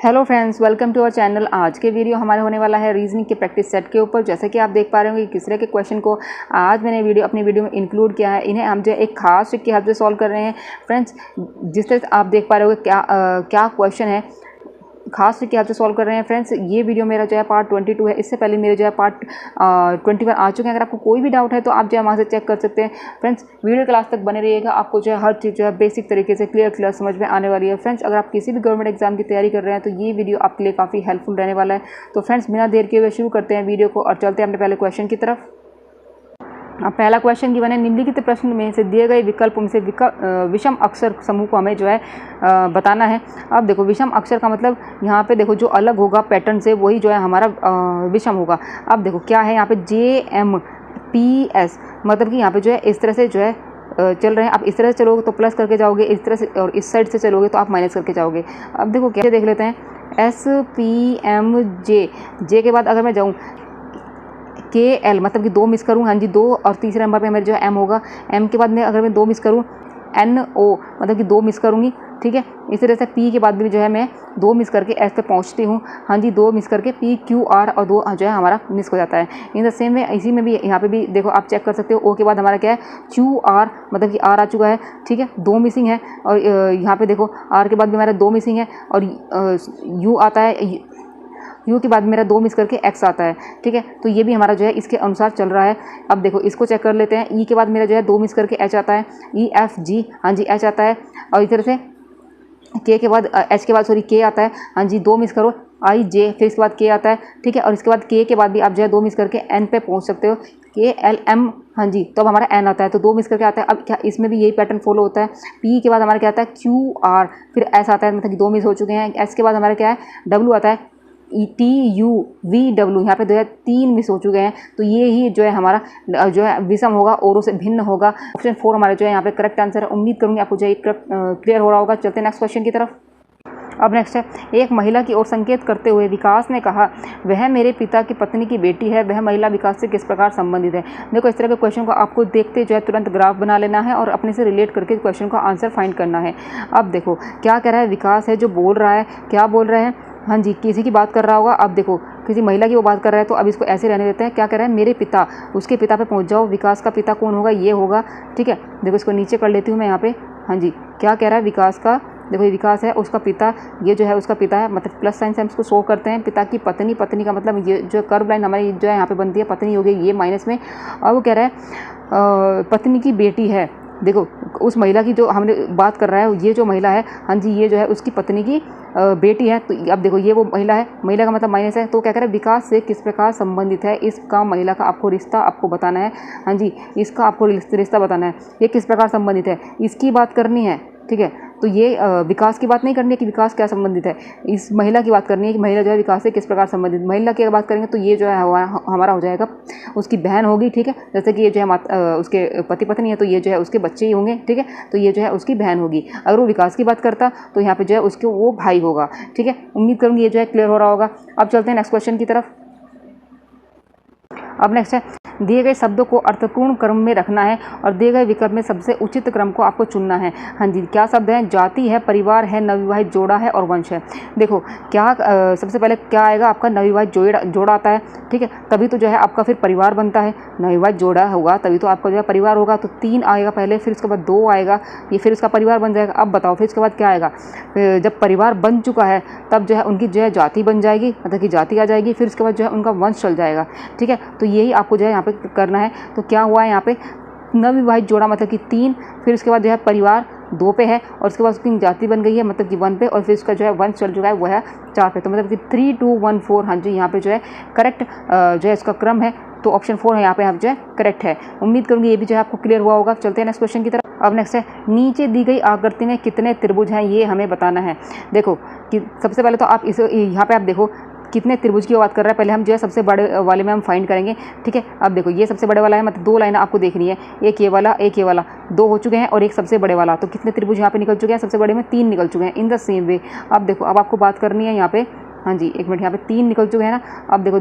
Hello friends, welcome to our channel. आज के video हमारे होने वाला है रीजनिंग के प्रैक्टिस सेट के ऊपर। जैसे कि आप देख पा रहे होंगे किस तरह के क्वेश्चन को आज मैंने अपनी वीडियो में इंक्लूड किया है। इन्हें हम जो एक खास ट्रिक की हेल्प से सॉल्व कर रहे हैं। फ्रेंड्स, जिस तरह से आप देख पा रहे होंगे क्या क्वेश्चन है, खास ट्रिक की हेल्प से सॉल्व कर रहे हैं। फ्रेंड्स, ये वीडियो मेरा जो है पार्ट 22 है। इससे पहले मेरे जो है पार्ट 21 आ चुके हैं। अगर आपको कोई भी डाउट है तो आप जो है वहाँ से चेक कर सकते हैं। फ्रेंड्स, वीडियो क्लास तक बने रहिएगा, आपको जो है हर चीज़ जो है बेसिक तरीके से क्लियर समझ में आने वाली है। फ्रेंड्स, अगर आप किसी भी गवर्नमेंट एग्जाम की तैयारी कर रहे हैं तो ये वीडियो आपके लिए काफ़ी हेल्पफुल रहने वाला है। तो फ्रेंड्स, बिना देर किए हुए शुरू करते हैं वीडियो को और चलते हैं अपने पहले क्वेश्चन की तरफ। अब पहला क्वेश्चन की बने निम्नलिखित प्रश्न में से दिए गए विकल्पों में से विषम अक्षर समूह को हमें जो है बताना है। अब देखो, विषम अक्षर का मतलब यहाँ पे देखो जो अलग होगा पैटर्न से वही जो है हमारा विषम होगा। अब देखो क्या है यहाँ पे JMPS, मतलब कि यहाँ पे जो है इस तरह से जो है चल रहे हैं। आप इस तरह से चलोगे तो प्लस करके जाओगे, इस तरह से और इस साइड से चलोगे तो आप माइनस करके जाओगे। अब देखो कैसे देख लेते हैं। SPMJ, जे के बाद अगर मैं जाऊँ KL, मतलब कि 2 मिस करूँ, हाँ जी 2, और तीसरे नंबर पे मेरे जो है M होगा। M के बाद में अगर मैं 2 मिस करूँ NO, मतलब कि 2 मिस करूँगी, ठीक है। इसी तरह से P के बाद भी जो है मैं 2 मिस करके S पे पहुँचती हूँ, हाँ जी 2 मिस करके PQR, और 2 जो है हमारा मिस हो जाता है। इन द सेम वे इसी में भी यहाँ पे भी देखो आप चेक कर सकते हो। O के बाद हमारा क्या है QR, मतलब कि R आ चुका है, ठीक है, 2 मिसिंग है। और यहाँ पे देखो R के बाद भी हमारा 2 मिसिंग है, और U आता है, यू के बाद मेरा 2 मिस करके एक्स आता है, ठीक है। तो ये भी हमारा जो है इसके अनुसार चल रहा है। अब देखो इसको चेक कर लेते हैं। ई के बाद मेरा जो है 2 मिस करके एच आता है, EFG, हाँ जी एच आता है। और इस तरह से के के बाद एच के बाद सॉरी के आता है, हाँ जी 2 मिस करो IJ, फिर इसके बाद के आता है, ठीक है। और इसके बाद के बाद भी आप जो है 2 मिस करके एन पे पहुंच सकते हो, KLM, हाँ जी, तो अब हमारा एन आता है तो 2 मिस करके आता है। अब क्या इसमें भी यही पैटर्न फॉलो होता है। पी के बाद हमारा क्या आता है QR, फिर एस आता है, मतलब कि 2 मिस हो चुके हैं। एस के बाद हमारा क्या है डब्ल्यू आता है, TUVW, यहाँ पे जो है 3 मिस हो चुके हैं। तो ये ही जो है हमारा जो है विषम होगा, औरों से भिन्न होगा। ऑप्शन 4 हमारा जो है यहाँ पे करेक्ट आंसर है। उम्मीद करूँगी आपको जो है क्लियर हो रहा होगा। चलते हैं नेक्स्ट क्वेश्चन की तरफ। अब नेक्स्ट है, एक महिला की ओर संकेत करते हुए विकास ने कहा, वह मेरे पिता की पत्नी की बेटी है, वह महिला विकास से किस प्रकार संबंधित है। देखो इस तरह के क्वेश्चन को आपको देखते जो है तुरंत ग्राफ बना लेना है और अपने से रिलेट करके क्वेश्चन का आंसर फाइंड करना है। अब देखो क्या कह रहा है, विकास है जो बोल रहा है, क्या बोल रहे हैं, हाँ जी किसी की बात कर रहा होगा। अब देखो किसी महिला की वो बात कर रहा है, तो अब इसको ऐसे रहने देते हैं। क्या कह रहा है, मेरे पिता, उसके पिता पे पहुंच जाओ। विकास का पिता कौन होगा, ये होगा, ठीक है। देखो इसको नीचे कर लेती हूँ मैं यहाँ पे, हाँ जी क्या कह रहा है विकास का, देखो ये विकास है, उसका पिता, ये जो है उसका पिता है, मतलब प्लस साइन से हम इसको शो करते हैं। पिता की पत्नी, पत्नी का मतलब ये जो कर्व लाइन हमारी जो है यहाँ पे बनती है, पत्नी हो गई ये माइनस में। और वो कह रहा है पत्नी की बेटी है। देखो उस महिला की जो हमने बात कर रहा है, ये जो महिला है, हाँ जी ये जो है उसकी पत्नी की बेटी है। तो अब देखो ये वो महिला है, महिला का मतलब माइनस है। तो क्या कह रहा है, विकास से किस प्रकार संबंधित है, इसका महिला का आपको रिश्ता आपको बताना है, हाँ जी इसका आपको रिश्ता बताना है। ये किस प्रकार संबंधित है, इसकी बात करनी है, ठीक है। तो ये विकास की बात नहीं करनी है कि विकास क्या संबंधित है, इस महिला की बात करनी है कि महिला जो है विकास से किस प्रकार संबंधित। महिला की बात करेंगे तो ये जो है हमारा हो जाएगा उसकी बहन होगी, ठीक है। जैसे कि ये जो है उसके पति पत्नी है तो ये जो है उसके बच्चे ही होंगे, ठीक है। तो ये जो है उसकी बहन होगी। अगर वो विकास की बात करता तो यहाँ पे जो है उसके वो भाई होगा, ठीक है। उम्मीद करूँगी ये जो है क्लियर हो रहा होगा। अब चलते हैं नेक्स्ट क्वेश्चन की तरफ। अब नेक्स्ट है, दिए गए शब्दों को अर्थपूर्ण क्रम में रखना है और दिए गए विकल्प में सबसे उचित क्रम को आपको चुनना है। हाँ जी क्या शब्द हैं, जाति है, परिवार है, नवविवाहित जोड़ा है और वंश है। देखो क्या सबसे पहले क्या आएगा आपका, नवविवाहित जोड़ा आता है, ठीक है, तभी तो जो है आपका फिर परिवार बनता है। नवविवाहित जोड़ा होगा तभी तो आपका जो है परिवार होगा। तो 3 आएगा पहले, फिर उसके बाद 2 आएगा, ये फिर उसका परिवार बन जाएगा। अब बताओ फिर उसके बाद क्या आएगा, जब परिवार बन चुका है तब जो है उनकी जो है जाति बन जाएगी, मतलब कि जाति आ जाएगी, फिर उसके बाद जो है उनका वंश चल जाएगा, ठीक है। तो यही आपको जो है यहाँ पे करना है। तो क्या हुआ है यहाँ पे, नवविवाहित जोड़ा मतलब कि 3, फिर उसके बाद जो है परिवार 2 पे है, और उसके बाद उसकी जाति बन गई है मतलब कि 1 पे, और फिर उसका जो है वंश चल चुका है वो है 4 पे। तो मतलब कि 3 2 1 4, हाँ जी यहाँ पे जो है करेक्ट जो है इसका क्रम है। तो ऑप्शन 4 है यहाँ पे आप जो है करेक्ट है। उम्मीद करूँगी ये भी जो है आपको क्लियर हुआ होगा। चलते हैं नेक्स्ट क्वेश्चन की तरफ। अब नेक्स्ट है, नीचे दी गई आकृति में कितने त्रिभुज हैं ये हमें बताना है। देखो कि सबसे पहले तो आप इस यहाँ पे आप देखो कितने त्रिभुज की बात कर रहा है। पहले हम जो है सबसे बड़े वाले में हम फाइंड करेंगे, ठीक है। अब देखो ये सबसे बड़े वाला है, मतलब 2 लाइन आपको देखनी है, एक ये वाला एक ये वाला, 2 हो चुके हैं और एक सबसे बड़े वाला। तो कितने त्रिभुज यहाँ पे निकल चुके हैं, सबसे बड़े में 3 निकल चुके हैं। इन द सेम वे अब देखो अब आपको बात करनी है यहाँ पे, हाँ जी एक मिनट, यहाँ पे 3 निकल चुके हैं ना। अब देखो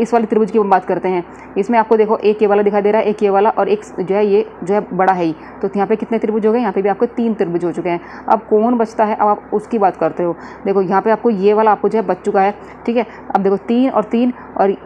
इस वाले त्रिभुज की हम बात करते हैं। इसमें आपको देखो एक ये वाला दिखाई दे रहा है, एक ये वाला, और एक जो है ये जो है बड़ा है ही। तो यहाँ पे कितने त्रिभुज हो गए? यहाँ पे भी आपको 3 त्रिभुज हो चुके हैं। अब कौन बचता है? अब आप उसकी बात करते हो। देखो यहाँ पे आपको ये वाला आपको जो है बच चुका है, ठीक है। अब देखो 3 और 3 और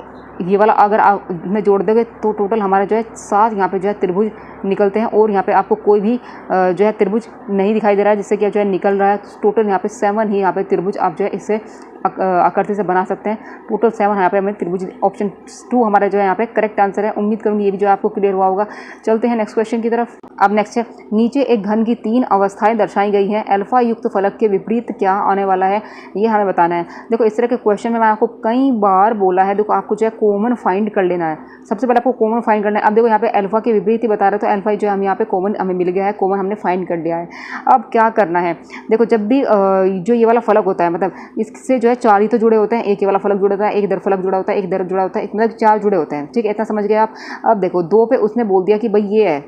ये वाला अगर आप में जोड़ दोगे तो टोटल हमारा जो है 7 यहाँ पे जो है त्रिभुज निकलते हैं। और यहाँ पे आपको कोई भी जो है त्रिभुज नहीं दिखाई दे रहा है जिससे कि जो है निकल रहा है। टोटल यहाँ पे 7 ही यहाँ पे त्रिभुज आप जो है इससे आकृति से बना सकते हैं। टोटल 7 यहाँ पे हमें त्रिभुज। ऑप्शन 2 हमारा जो है यहाँ पे करेक्ट आंसर है। उम्मीद करूँगी ये भी जो है आपको क्लियर हुआ होगा। चलते हैं नेक्स्ट क्वेश्चन की तरफ। अब नेक्स्ट है, नीचे एक घन की 3 अवस्थाएं दर्शाई गई हैं, अल्फा युक्त फलक के विपरीत क्या आने वाला है, ये हमें बताना है। देखो इस तरह के क्वेश्चन में मैं आपको कई बार बोला है, देखो आपको जो है कॉमन फाइंड कर लेना है। सबसे पहले आपको कॉमन फाइंड करना है। अब देखो यहाँ पे अल्फा के विपरीत ही बता रहे, तो अल्फा जो है हम यहाँ पे कॉमन हमें मिल गया है, कॉमन हमने फाइंड कर लिया है। अब क्या करना है? देखो जब भी जो ये वाला फलक होता है, मतलब इससे जो है 4 ही तो जुड़े होते हैं। एक ये वाला फलक जुड़ा होता है, एक इधर फलक जुड़ा होता है, एक इधर जुड़ा होता है, मतलब 4 जुड़े होते हैं, ठीक है। इतना समझ गए आप। अब देखो 2 पे उसने बोल दिया कि भाई ये है,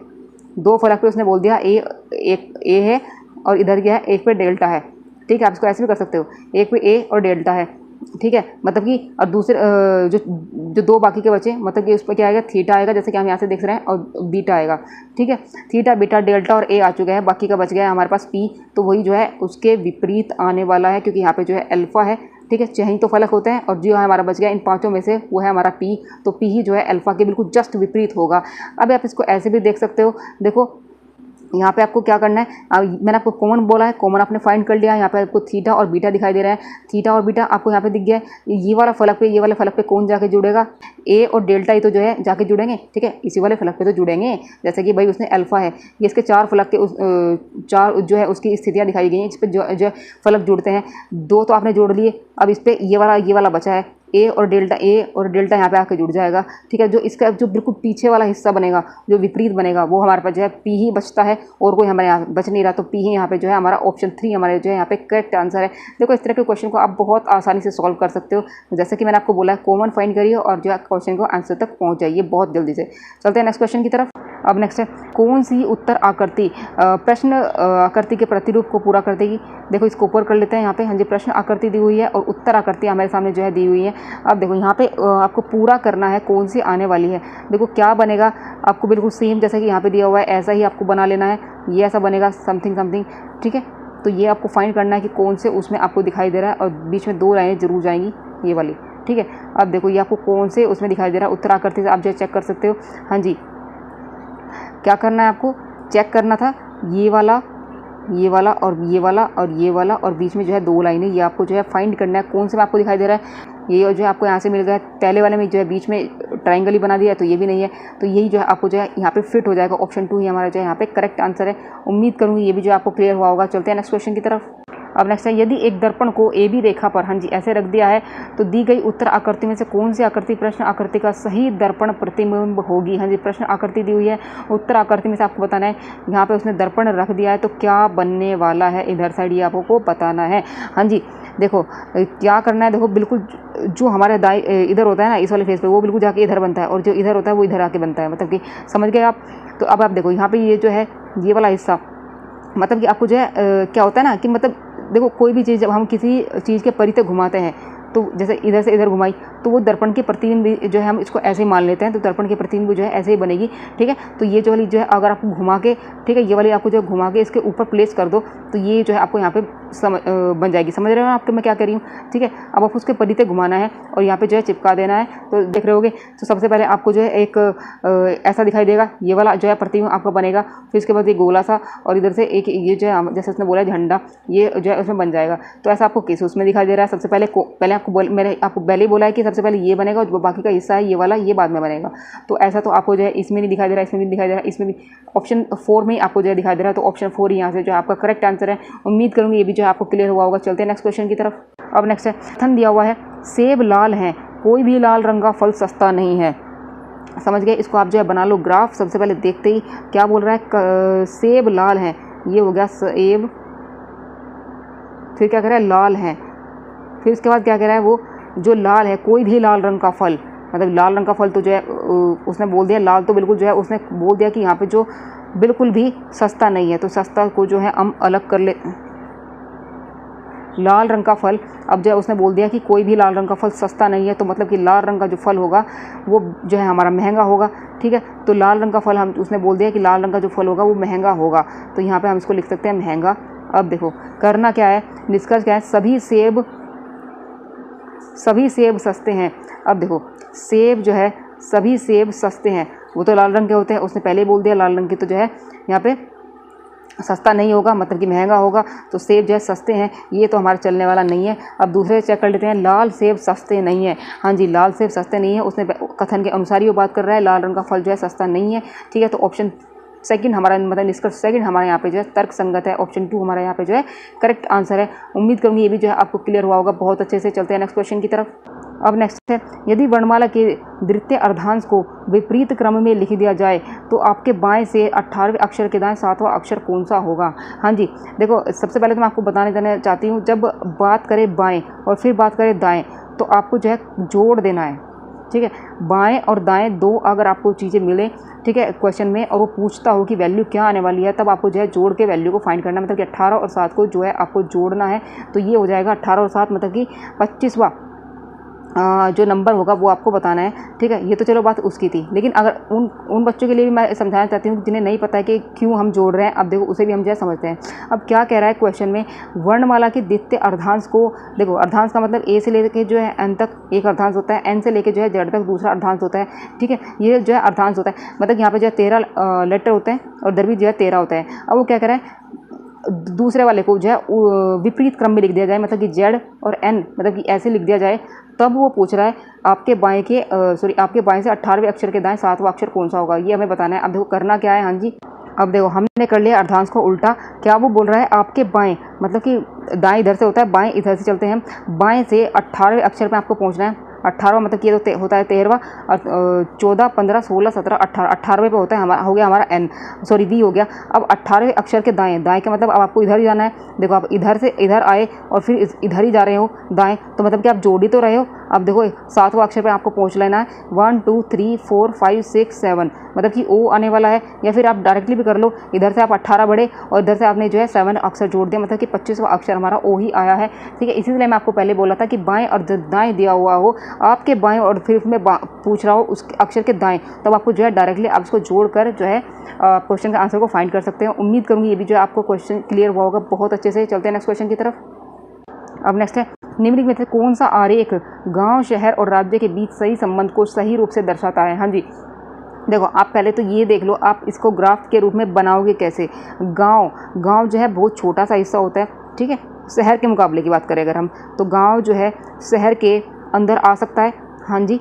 2 फलक पे उसने बोल दिया एक ए है और इधर क्या है, एक पे डेल्टा है, ठीक है। आप इसको ऐसे भी कर सकते हो, एक पे ए और डेल्टा है, ठीक है। मतलब कि और दूसरे जो 2 बाकी के बचे, मतलब कि उस पर क्या आएगा, थीटा आएगा, जैसे कि हम यहाँ से देख रहे हैं, और बीटा आएगा, ठीक है। थीटा, बीटा, डेल्टा और ए आ चुका है, बाकी का बच गया है हमारे पास पी। तो वही जो है उसके विपरीत आने वाला है, क्योंकि यहाँ पे जो है अल्फा है, ठीक है। 6 ही तो फलक होते हैं और जो है हमारा बच गया इन 5 में से, वो है हमारा पी। तो पी ही जो है अल्फा के बिल्कुल जस्ट विपरीत होगा। अब आप इसको ऐसे भी देख सकते हो। देखो यहाँ पे आपको क्या करना है, मैंने आपको कॉमन बोला है, कॉमन आपने फाइंड कर लिया है। यहाँ पे आपको थीटा और बीटा दिखाई दे रहा है, थीटा और बीटा आपको यहाँ पे दिख गया है। ये वाला फलक पे, ये वाले फलक पे कौन जाके जुड़ेगा? ए और डेल्टा ही तो जो है जाके जुड़ेंगे, ठीक है। इसी वाले फलक पे तो जुड़ेंगे, जैसे कि भाई उसने अल्फा है, ये इसके 4 फलक के 4 जो है उसकी स्थितियाँ दिखाई गई हैं। इस पर जो फलक जुड़ते हैं, 2 तो आपने जोड़ लिए। अब इस पर ये वाला बचा है, ए और डेल्टा यहाँ पे आके जुड़ जाएगा, ठीक है। जो इसका जो बिल्कुल पीछे वाला हिस्सा बनेगा, जो विपरीत बनेगा, वो हमारे पास जो है पी ही बचता है, और कोई हमारे यहाँ बच नहीं रहा। तो पी ही यहाँ पे जो है हमारा ऑप्शन 3 हमारे जो है यहाँ पे करेक्ट आंसर है। देखो इस तरह के क्वेश्चन को आप बहुत आसानी से सॉल्व कर सकते हो। जैसे कि मैंने आपको बोला है, कॉमन फाइंड करिए और जो है क्वेश्चन को आंसर तक पहुँच जाइए बहुत जल्दी से। चलते हैं नेक्स्ट क्वेश्चन की तरफ। अब नेक्स्ट है, कौन सी उत्तर आकृति प्रश्न आकृति के प्रतिरूप को पूरा कर देगी? देखो इसको ऊपर कर लेते हैं यहाँ पे। हाँ जी, प्रश्न आकृति दी हुई है और उत्तर आकृति हमारे सामने जो है दी हुई है। अब देखो यहाँ पे आपको पूरा करना है कौन सी आने वाली है। देखो क्या बनेगा, आपको बिल्कुल सेम जैसा कि यहाँ पे दिया हुआ है ऐसा ही आपको बना लेना है। ये ऐसा बनेगा समथिंग समथिंग, ठीक है। तो ये आपको फाइंड करना है कि कौन से उसमें आपको दिखाई दे रहा है, और बीच में 2 लाइनें जरूर जाएंगी, ये वाली, ठीक है। अब देखो ये आपको कौन से उसमें दिखाई दे रहा है, उत्तर आकृति से आप जो चेक कर सकते हो। हाँ जी, क्या करना है आपको, चेक करना था ये वाला और ये वाला और ये वाला, और बीच में जो है 2 लाइनें, ये आपको जो है फाइंड करना है कौन से में आपको दिखाई दे रहा है। ये जो है आपको यहाँ से मिल गया है, पहले वाले में जो है बीच में ट्रायंगल ही बना दिया है, तो ये भी नहीं है। तो यही जो है आपको जो है यहाँ पे फिट हो जाएगा। ऑप्शन 2 ही हमारा जो है यहाँ पे करेक्ट आंसर है। उम्मीद करूँगी ये भी जो है आपको क्लियर हुआ होगा। चलते हैं नेक्स्ट क्वेश्चन की तरफ। अब नेक्स्ट है, यदि एक दर्पण को ए बी रेखा पर, हाँ जी, ऐसे रख दिया है, तो दी गई उत्तर आकृति में से कौन सी आकृति प्रश्न आकृति का सही दर्पण प्रतिबिंब होगी? हाँ जी, प्रश्न आकृति दी हुई है, उत्तर आकृति में से आपको बताना है। यहाँ पे उसने दर्पण रख दिया है, तो क्या बनने वाला है इधर साइड, ये आपको बताना है। हाँ जी, देखो क्या करना है, देखो बिल्कुल जो हमारे इधर होता है ना, इस वाले फेस पे, वो बिल्कुल जाके इधर बनता है, और जो इधर होता है वो इधर आके बनता है, मतलब कि समझ गए आप। तो अब आप देखो यहाँ पे ये जो है ये वाला हिस्सा, मतलब कि आपको जो है क्या होता है ना कि मतलब देखो कोई भी चीज़ जब हम किसी चीज़ के परितः घुमाते हैं, तो जैसे इधर से इधर घुमाई, तो वो दर्पण के प्रतिबिंब जो है हम इसको ऐसे ही मान लेते हैं, तो दर्पण के प्रतिबिंब जो है ऐसे ही बनेगी, ठीक है। तो ये जो वाली जो है अगर आपको घुमा के, ठीक है, ये वाली आपको जो घुमा के इसके ऊपर प्लेस कर दो, तो ये जो है आपको यहाँ पे बन जाएगी। समझ रहे हो ना आपको मैं क्या कह रही हूँ, ठीक है। अब आपको उसके परितः घुमाना है और यहाँ पे जो है चिपका देना है। तो देख रहे होगे, तो सबसे पहले आपको जो है एक ऐसा दिखाई देगा, ये वाला जो है प्रतिबिंब आपका बनेगा। फिर इसके बाद ये गोला सा, और इधर से एक ये जो है जैसे उसने बोला झंडा, ये जो है उसमें बन जाएगा। तो ऐसा आपको किस उसमें दिखाई दे रहा है? सबसे पहले मैंने आपको पहले ही बोला है कि सबसे पहले ये बनेगा, और बाकी का हिस्सा है ये वाला, ये बाद में बनेगा। तो ऐसा तो आपको जो है इसमें नहीं दिखाई दे रहा है, इसमें भी दिखाई दे रहा है, इसमें भी। ऑप्शन 4 में आपको जो है दिखाई दे रहा है, तो ऑप्शन 4 यहाँ से जो आपका करेक्ट आंसर है। उम्मीद करूँगी ये भी जो आपको क्लियर हुआ होगा। चलते हैं नेक्स्ट क्वेश्चन की तरफ। अब नेक्स्ट है, कथन दिया हुआ है, सेब लाल है, कोई भी लाल रंग का फल सस्ता नहीं है। समझ गए, इसको आप जो है बना लो ग्राफ। सबसे पहले देखते ही क्या बोल रहा है, सेब लाल है, ये हो गया सेब, फिर क्या कह रहा है, लाल है, फिर उसके बाद क्या कह रहा है, वो जो लाल है, कोई भी लाल रंग का फल, मतलब लाल रंग का फल, तो जो है उसने बोल दिया लाल, तो बिल्कुल जो है उसने बोल दिया कि यहाँ पे जो बिल्कुल भी सस्ता नहीं है। तो सस्ता को जो है हम अलग कर ले, लाल रंग का फल, अब जो है उसने बोल दिया कि कोई भी लाल रंग का फल सस्ता नहीं है, तो मतलब कि लाल रंग का जो फल होगा वो जो है हमारा महंगा होगा। ठीक है, तो लाल रंग का फल हम उसने बोल दिया कि लाल रंग का जो फल होगा वो महंगा होगा, तो यहाँ पे हम इसको लिख सकते हैं महंगा। अब देखो करना क्या है, निष्कर्ष क्या है, सभी सेब सस्ते हैं। अब देखो सेब जो है, सभी सेब सस्ते हैं, वो तो लाल रंग के होते हैं, उसने पहले ही बोल दिया लाल रंग की, तो जो है यहाँ पे सस्ता नहीं होगा, मतलब कि महंगा होगा, तो सेब जो है सस्ते हैं, ये तो हमारा चलने वाला नहीं है। अब दूसरे चेक कर लेते हैं, लाल सेब सस्ते नहीं है। हाँ जी, लाल सेब सस्ते नहीं है, उसने कथन के अनुसार ही वो बात कर रहा है, लाल रंग का फल जो है सस्ता नहीं है। ठीक है, तो ऑप्शन सेकंड हमारा, मतलब निष्कर्ष सेकंड हमारे यहाँ पे जो है तर्क संगत है। ऑप्शन 2 हमारे यहाँ पे जो है करेक्ट आंसर है। उम्मीद करूँगी ये भी जो है आपको क्लियर हुआ होगा बहुत अच्छे से। चलते हैं नेक्स्ट क्वेश्चन की तरफ। अब नेक्स्ट है, यदि वर्णमाला के द्वितीय अर्धांश को विपरीत क्रम में लिख दिया जाए तो आपके बाएं से 18वें अक्षर के दाएं 7वां अक्षर कौन सा होगा। हाँ जी, देखो सबसे पहले तो मैं आपको बताने देना चाहती हूँ, जब बात करें बाएं और फिर बात करें दाएं, तो आपको जो है जोड़ देना है। ठीक है, बाएं और दाएं दो अगर आपको चीज़ें मिले, ठीक है, क्वेश्चन में, और वो पूछता हो कि वैल्यू क्या आने वाली है, तब आपको जो है जोड़ के वैल्यू को फाइंड करना है। मतलब कि 18 और 7 को जो है आपको जोड़ना है, तो ये हो जाएगा 18 और 7, मतलब कि 25वां जो नंबर होगा वो आपको बताना है। ठीक है, ये तो चलो बात उसकी थी, लेकिन अगर उन बच्चों के लिए भी मैं समझाना चाहती हूँ जिन्हें नहीं पता है कि क्यों हम जोड़ रहे हैं। अब देखो उसे भी हम जो है समझते हैं। अब क्या कह रहा है क्वेश्चन में, वर्णमाला के द्वितीय अर्धांश को, देखो अर्धांश का मतलब ए से लेकर जो है एन तक एक अर्धांश होता है, एन से लेकर जो है जेड तक दूसरा अर्धांश होता है। ठीक है, ये जो है अर्धांश होता है, मतलब यहाँ पे जो है 13 लेटर होते हैं और इधर भी जो है 13 होता है। अब वो क्या कह रहा है, दूसरे वाले को जो है विपरीत क्रम में लिख दिया जाए, मतलब कि जेड और एन मतलब कि ऐसे लिख दिया जाए, तब वो पूछ रहा है आपके बाएं से 18वें अक्षर के दाएं 7वां अक्षर कौन सा होगा, ये हमें बताना है। अब देखो करना क्या है, हाँ जी, अब देखो हमने कर लिया अर्धांश को उल्टा। क्या वो बोल रहा है आपके बाएं, मतलब कि दाएं इधर से होता है, बाएं इधर से चलते हैं हम, बाएं से 18वें अक्षर पे आपको पहुंचना है। 18वां मतलब कि ये तो होता है 13वां, और 14, 15, 16, 17, 18, 18वें पे होता है हमारा, हो गया हमारा एन, सॉरी वी हो गया। अब 18वें अक्षर के दाएं, दाएं का मतलब अब आपको इधर ही जाना है। देखो आप इधर से इधर आए और फिर इधर ही जा रहे हो दाएं, तो मतलब कि आप जोड़ ही तो रहे हो। अब देखो 7वां अक्षर पे आपको पहुंच लेना है, 1 2 3 4 5 6 7, मतलब कि ओ आने वाला है, या फिर आप डायरेक्टली भी कर लो, इधर से आप 18 बढ़े और इधर से आपने जो है 7 अक्षर जोड़ दिया, मतलब कि 25वां अक्षर हमारा ओ ही आया है। ठीक है, इसीलिए मैं आपको पहले बोला था कि बाएं और दाएं दिया हुआ हो, आपके बाएं और फिर उसमें पूछ रहा हो उस अक्षर के दाएं, तब आपको जो है डायरेक्टली आप इसको जोड़कर जो है क्वेश्चन का आंसर को फाइंड कर सकते हैं। उम्मीद करूँगी ये भी जो है आपको क्वेश्चन क्लियर हुआ होगा बहुत अच्छे से। चलते हैं नेक्स्ट क्वेश्चन की तरफ। अब नेक्स्ट है, निम्नलिखित में से कौन सा आरेख गांव, शहर और राज्य के बीच सही संबंध को सही रूप से दर्शाता है। हाँ जी, देखो आप पहले तो ये देख लो आप इसको ग्राफ के रूप में बनाओगे कैसे। गांव जो है बहुत छोटा सा हिस्सा होता है। ठीक है, शहर के मुकाबले की बात करें अगर हम, तो गांव जो है शहर के अंदर आ सकता है। हाँ जी,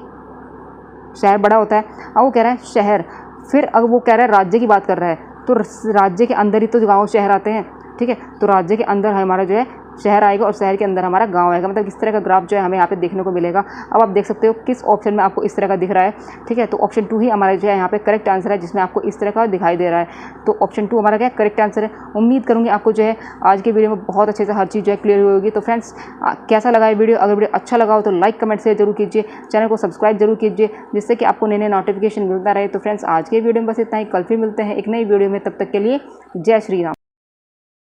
शहर बड़ा होता है। अब वो कह रहा है शहर, फिर अब वो कह रहा है राज्य की बात कर रहा है, तो राज्य के अंदर ही तो गाँव शहर आते हैं। ठीक है, तो राज्य के अंदर हमारा जो है शहर आएगा और शहर के अंदर हमारा गांव आएगा, मतलब इस तरह का ग्राफ जो है हमें यहाँ पे देखने को मिलेगा। अब आप देख सकते हो किस ऑप्शन में आपको इस तरह का दिख रहा है। ठीक है, तो ऑप्शन 2 ही हमारा जो है यहाँ पे करेक्ट आंसर है, जिसमें आपको इस तरह का दिखाई दे रहा है। तो ऑप्शन 2 हमारा क्या करेक्ट आंसर है। उम्मीद करूँगी आपको जो है आज के वीडियो में बहुत अच्छे से हर चीज़ जो है क्लियर हुई होगी। तो फ्रेंड्स कैसा लगा ये वीडियो, अगर वीडियो अच्छा लगा हो तो लाइक कमेंट शेयर जरूर कीजिए, चैनल को सब्सक्राइब जरूर कीजिए, जिससे कि आपको नए नए नोटिफिकेशन मिलता रहे। तो फ्रेंड्स आज के वीडियो में बस इतना ही, कल फिर मिलते हैं एक नई वीडियो में, तब तक के लिए जय श्री राम।